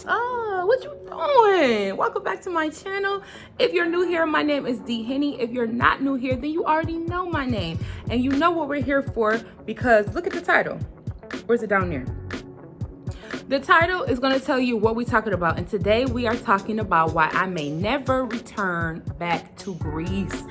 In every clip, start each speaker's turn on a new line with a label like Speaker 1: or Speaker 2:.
Speaker 1: What's up? What you doing? Welcome back to my channel. If you're new here, my name is D Henny. If you're not new here, then you already know my name and you know what we're here for, because look at the title. Where's it down there? The title is going to tell you what we're talking about, and today we are talking about why I may never return back to Greece.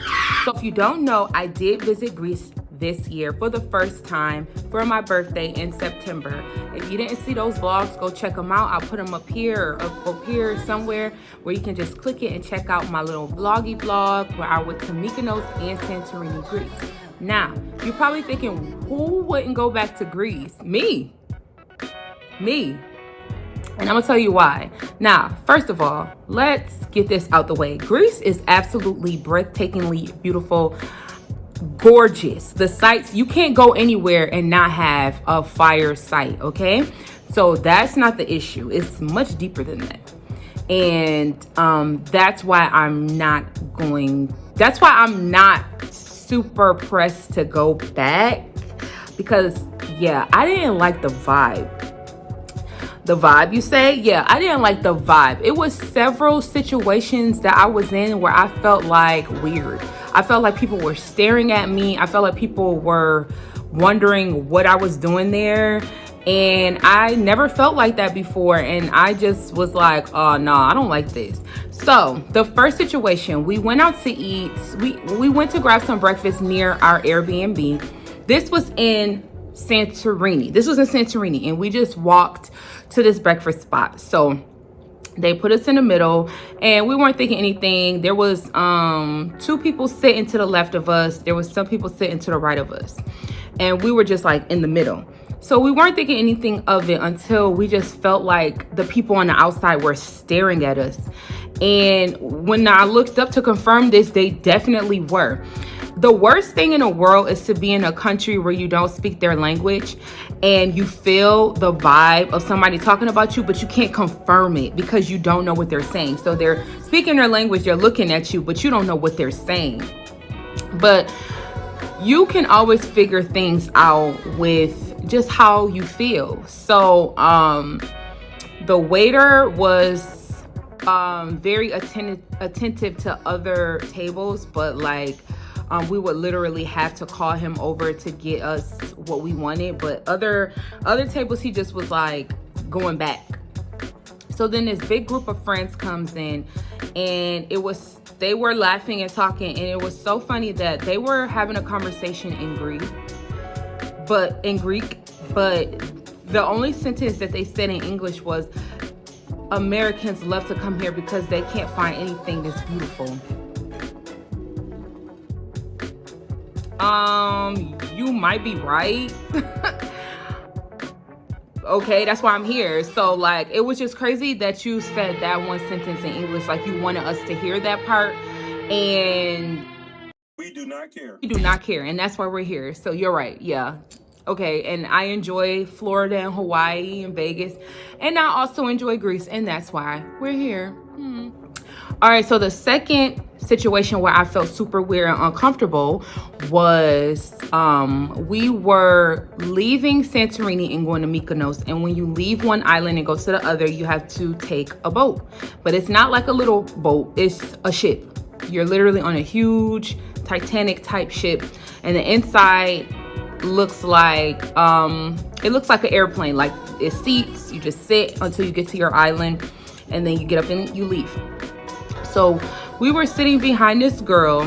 Speaker 1: So if you don't know, I did visit Greece this year for the first time for my birthday in September. If you didn't see those vlogs, go check them out. I'll put them up here or up here somewhere where you can just click it and check out my little vloggy vlog where I went to Mykonos and Santorini, Greece. Now, you're probably thinking, who wouldn't go back to Greece? Me. And I'm gonna tell you why. Now, first of all, let's get this out the way. Greece is absolutely breathtakingly beautiful, gorgeous. The sights, you can't go anywhere and not have a fire site, okay? So that's not the issue. It's much deeper than that. And that's why I'm not super pressed to go back, because yeah, I didn't like the vibe. The vibe, you say? Yeah, I didn't like the vibe. It was several situations that I was in where I felt like weird. I felt like people were staring at me. I felt like people were wondering what I was doing there. And I never felt like that before. And I just was like, oh, no, I don't like this. So the first situation, we went out to eat. We went to grab some breakfast near our Airbnb. This was in Santorini. And we just walked to this breakfast spot. So they put us in the middle and we weren't thinking anything. There was two people sitting to the left of us. There was some people sitting to the right of us. And we were just like in the middle. So we weren't thinking anything of it until we just felt like the people on the outside were staring at us. And when I looked up to confirm this, they definitely were. The worst thing in the world is to be in a country where you don't speak their language and you feel the vibe of somebody talking about you, but you can't confirm it because you don't know what they're saying. So they're speaking their language, they're looking at you, but you don't know what they're saying. But you can always figure things out with just how you feel. So the waiter was very attentive to other tables, but like we would literally have to call him over to get us what we wanted. But other tables, he just was like going back. So then this big group of friends comes in, and they were laughing and talking, and it was so funny that they were having a conversation in Greek, but the only sentence that they said in English was, Americans love to come here because they can't find anything that's beautiful. You might be right. Okay, that's why I'm here. So like, it was just crazy that you said that one sentence in English, like you wanted us to hear that part, and
Speaker 2: we do not care.
Speaker 1: We do not care, and that's why we're here. So you're right, yeah. Okay, and I enjoy Florida and Hawaii and Vegas, and I also enjoy Greece, and that's why we're here. All right, so the second situation where I felt super weird and uncomfortable was we were leaving Santorini and going to Mykonos. And when you leave one island and go to the other, you have to take a boat. But it's not like a little boat, it's a ship. You're literally on a huge Titanic type ship, and the inside looks like it looks like an airplane. Like it seats, you just sit until you get to your island, and then you get up and you leave. So we were sitting behind this girl.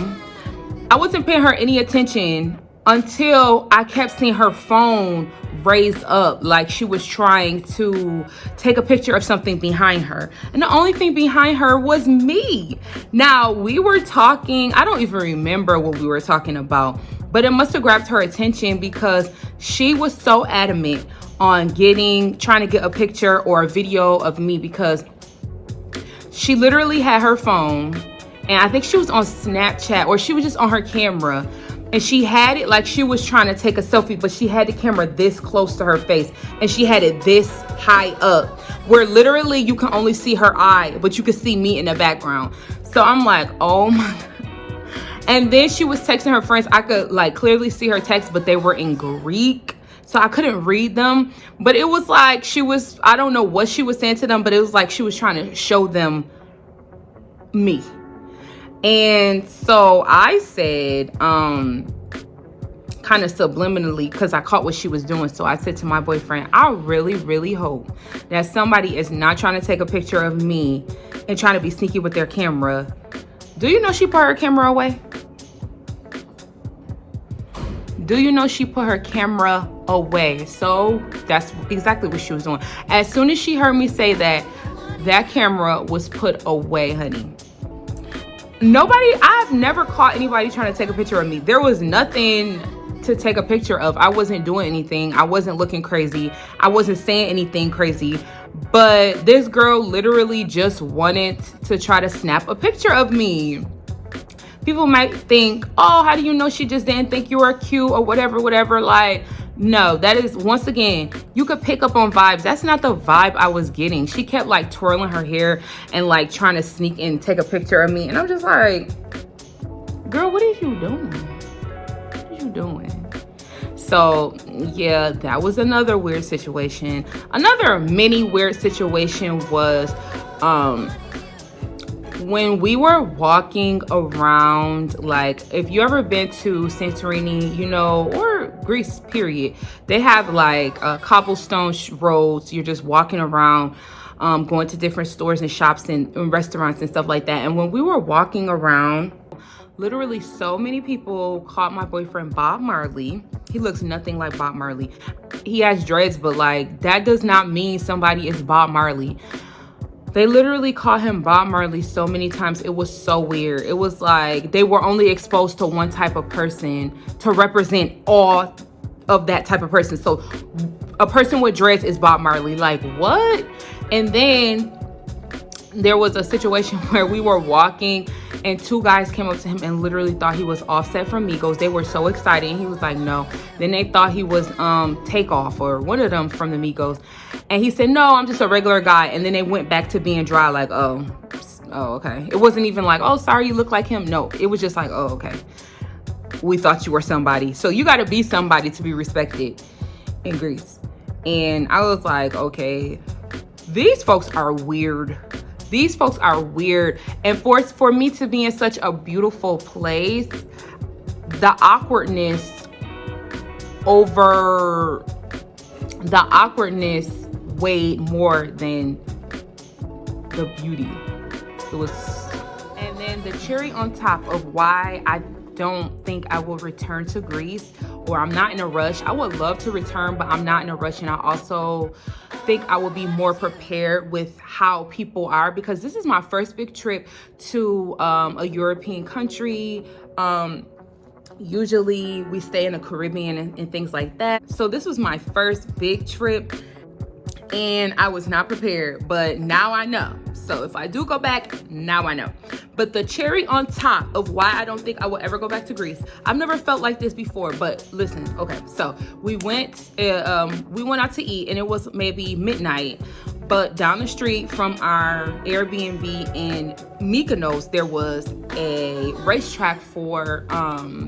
Speaker 1: I wasn't paying her any attention until I kept seeing her phone raise up, like she was trying to take a picture of something behind her. And the only thing behind her was me. Now, we were talking, I don't even remember what we were talking about, but it must have grabbed her attention because she was so adamant on trying to get a picture or a video of me, because she literally had her phone, and I think she was on Snapchat, or she was just on her camera, and she had it like she was trying to take a selfie, but she had the camera this close to her face, and she had it this high up where literally you can only see her eye, but you can see me in the background. So I'm like, oh my God. And then she was texting her friends. I could like clearly see her text, but they were in Greek. so I couldn't read them. But it was like she was, I don't know what she was saying to them, but it was like she was trying to show them me. And so I said, kind of subliminally, because I caught what she was doing. So I said to my boyfriend, I really, really hope that somebody is not trying to take a picture of me and trying to be sneaky with their camera. Do you know she put her camera away? Do you know she put her camera away? So that's exactly what she was doing. As soon as she heard me say that, that camera was put away, honey. I've never caught anybody trying to take a picture of me. There was nothing to take a picture of. I wasn't doing anything. I wasn't looking crazy. I wasn't saying anything crazy. But this girl literally just wanted to try to snap a picture of me. People might think, oh, how do you know she just didn't think you were cute or whatever. Like, no, that is, once again, you could pick up on vibes. That's not the vibe I was getting. She kept like twirling her hair and like trying to sneak and take a picture of me. And I'm just like, girl, what are you doing? What are you doing? So yeah, that was another weird situation. Another mini weird situation was when we were walking around, like if you ever been to Santorini, you know, or Greece period, they have like cobblestone roads. You're just walking around, going to different stores and shops and restaurants and stuff like that. And when we were walking around, literally so many people called my boyfriend Bob Marley. He looks nothing like Bob Marley. He has dreads, but like that does not mean somebody is Bob Marley. They literally call him Bob Marley so many times. It was so weird. It was like they were only exposed to one type of person to represent all of that type of person. So a person with dreads is Bob Marley. Like, what? And then there was a situation where we were walking and two guys came up to him and literally thought he was Offset from Migos. They were so excited and he was like, no. Then they thought he was Takeoff or one of them from the Migos. And he said, no, I'm just a regular guy. And then they went back to being dry, like, oh, okay. It wasn't even like, oh, sorry, you look like him. No, it was just like, oh, okay. We thought you were somebody. So you got to be somebody to be respected in Greece. And I was like, okay, these folks are weird. These folks are weird. And for me to be in such a beautiful place, the awkwardness weighed more than the beauty. It was, and then the cherry on top of why I don't think I will return to Greece, or I'm not in a rush. I would love to return, but I'm not in a rush. And I also think I will be more prepared with how people are, because this is my first big trip to a European country. Usually we stay in the Caribbean and things like that. So this was my first big trip and I was not prepared, but now I know. So if I do go back, now I know. But the cherry on top of why I don't think I will ever go back to Greece, I've never felt like this before, but listen, okay, so we went out to eat and it was maybe midnight, but down the street from our Airbnb in Mykonos, there was a racetrack for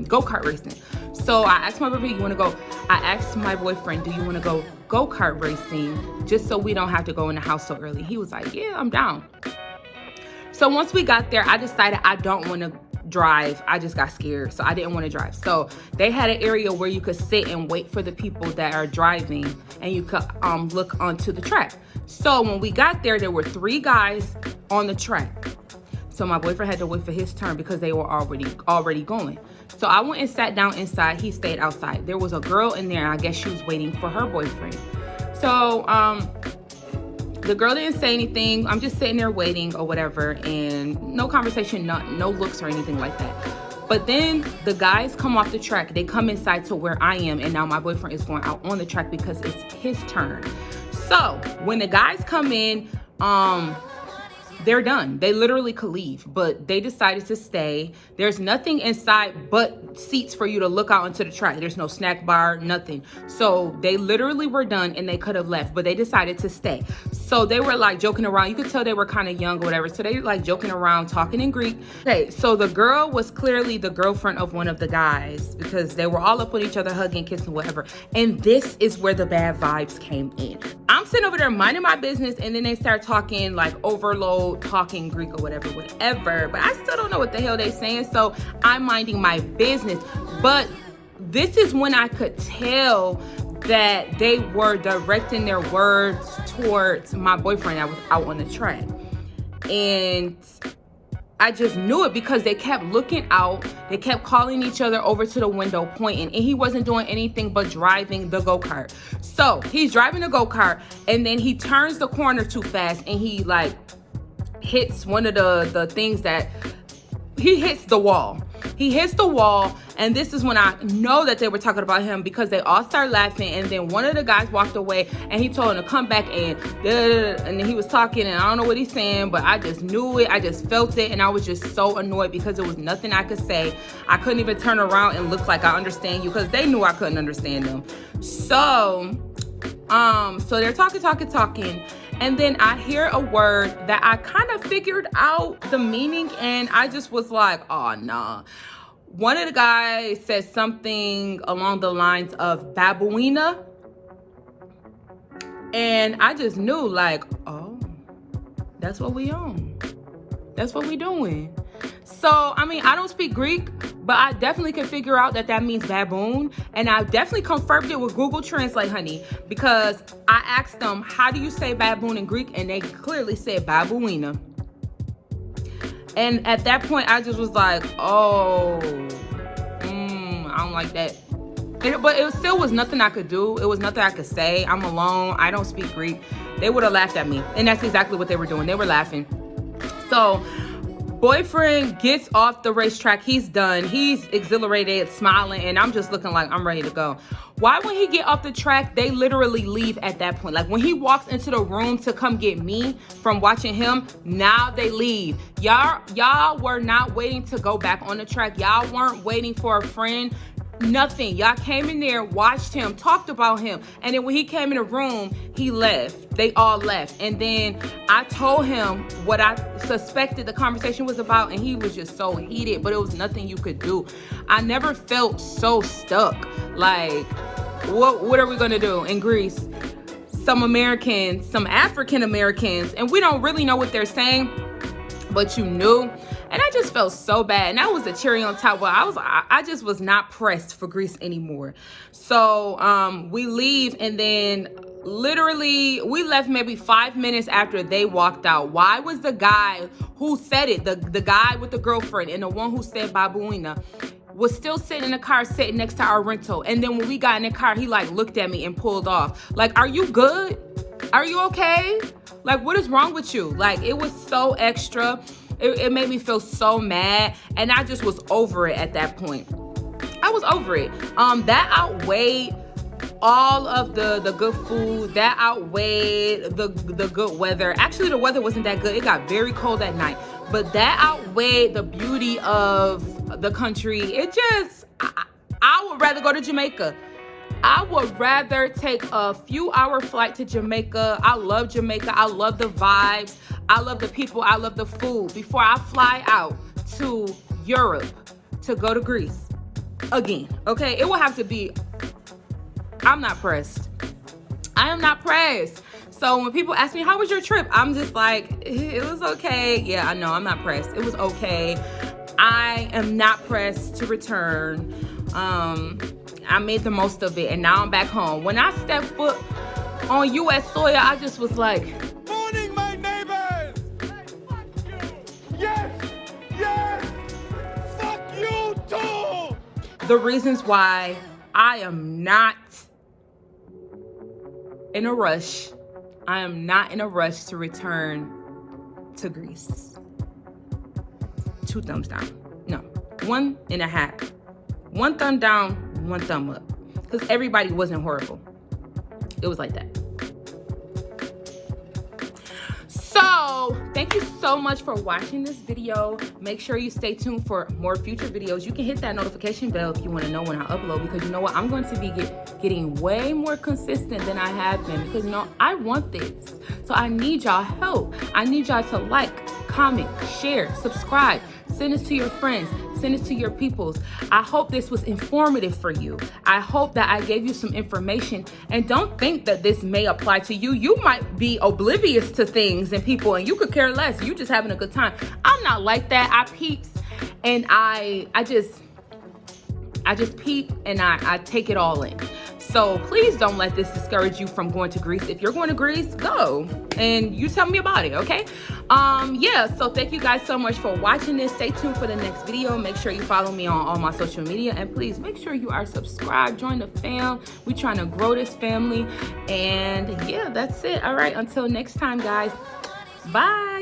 Speaker 1: go-kart racing. So I asked my boyfriend, you want to go? I asked my boyfriend, do you want to go go-kart racing just so we don't have to go in the house so early? He was like, yeah, I'm down. So once we got there, I decided I don't want to drive. I just got scared, so I didn't want to drive. So they had an area where you could sit and wait for the people that are driving, and you could look onto the track. So when we got there, there were 3 guys on the track. So my boyfriend had to wait for his turn because they were already going. So I went and sat down inside. He stayed outside. There was a girl in there, and I guess she was waiting for her boyfriend. So the girl didn't say anything. I'm just sitting there waiting or whatever, and no conversation, no looks or anything like that. But then the guys come off the track. They come inside to where I am, and now my boyfriend is going out on the track because it's his turn. So when the guys come in, they're done. They literally could leave, but they decided to stay. There's nothing inside but seats for you to look out into the track. There's no snack bar, nothing. So they literally were done and they could have left, but they decided to stay. So they were like joking around. You could tell they were kind of young or whatever. So they were like joking around, talking in Greek. Okay, so the girl was clearly the girlfriend of one of the guys because they were all up with each other, hugging, kissing, whatever. And this is where the bad vibes came in. I'm sitting over there minding my business, and then they start talking like overload, talking Greek or whatever. But I still don't know what the hell they saying. So I'm minding my business. But this is when I could tell that they were directing their words towards my boyfriend that was out on the track. And I just knew it because they kept looking out. They kept calling each other over to the window, pointing, and he wasn't doing anything but driving the go-kart. So he's driving the go-kart, and then he turns the corner too fast, and he like hits one of the things that he hits the wall. He hits the wall, and this is when I know that they were talking about him because they all started laughing, and then one of the guys walked away, and he told him to come back in, and then he was talking, and I don't know what he's saying, but I just knew it. I just felt it, and I was just so annoyed because there was nothing I could say. I couldn't even turn around and look like I understand you because they knew I couldn't understand them. So they're talking, and then I hear a word that I kind of figured out the meaning, and I just was like, oh, nah. One of the guys said something along the lines of babuina, and I just knew, like, oh, that's what we on. That's what we doing. So, I mean, I don't speak Greek, but I definitely can figure out that means baboon. And I definitely confirmed it with Google Translate, honey, because I asked them, how do you say baboon in Greek? And they clearly said babuina. And at that point, I just was like, oh, I don't like that. But it still was nothing I could do. It was nothing I could say. I'm alone. I don't speak Greek. They would have laughed at me. And that's exactly what they were doing. They were laughing. So boyfriend gets off the racetrack. He's done. He's exhilarated, smiling, and I'm just looking like I'm ready to go. Why when he get off the track, they literally leave at that point? Like when he walks into the room to come get me from watching him, now they leave. Y'all were not waiting to go back on the track. Y'all weren't waiting for a friend. Nothing. Y'all came in there, watched him, talked about him, and then when he came in the room, he left. They all left. And then I told him what I suspected the conversation was about, and he was just so heated, but it was nothing you could do. I never felt so stuck. Like, what are we gonna do in Greece? Some Americans, some African Americans, and we don't really know what they're saying, but you knew. And I just felt so bad. And that was the cherry on top. Well, I just was not pressed for Greece anymore. So we leave, and then literally we left maybe 5 minutes after they walked out. Why was the guy who said it, the guy with the girlfriend and the one who said babuina, was still sitting in the car, sitting next to our rental? And then when we got in the car, he like looked at me and pulled off. Like, are you good? Are you okay? Like, what is wrong with you? Like, it was so extra. It made me feel so mad, and I just was over it at that point. I was over it. That outweighed all of the good food. That outweighed the good weather. Actually, the weather wasn't that good. It got very cold at night, but that outweighed the beauty of the country. It just, I would rather go to Jamaica. I would rather take a few hour flight to Jamaica. I love Jamaica. I love the vibes. I love the people. I love the food. Before I fly out to Europe to go to Greece again, okay? It will have to be, I'm not pressed. I am not pressed. So when people ask me, how was your trip? I'm just like, it was okay. Yeah, I know, I'm not pressed. It was okay. I am not pressed to return. I made the most of it, and now I'm back home. When I stepped foot on U.S. soil, I just was like,
Speaker 2: Morning, my neighbors! Hey, fuck you! Yes! Fuck you too!
Speaker 1: the reasons why I am not in a rush. I am not in a rush to return to Greece. 2 thumbs down. No, 1.5. 1 thumb down, 1 thumb up. Because everybody wasn't horrible. It was like that. So thank you so much for watching this video. Make sure you stay tuned for more future videos. You can hit that notification bell if you want to know when I upload, because you know what, I'm going to be getting way more consistent than I have been, because you know I want this. So I need y'all help. I need y'all to like, comment, share, subscribe, send this to your friends, send this to your peoples. I hope this was informative for you. I hope that I gave you some information, and don't think that this may apply to you. You might be oblivious to things and people, and you could care less. You just having a good time. I'm not like that. I peeps, and I just peep, and I take it all in. So please don't let this discourage you from going to Greece. If you're going to Greece, go and you tell me about it, okay? Yeah, so thank you guys so much for watching this. Stay tuned for the next video. Make sure you follow me on all my social media, and please make sure you are subscribed. Join the fam. We're trying to grow this family. And yeah, that's it. All right, until next time, guys. Bye.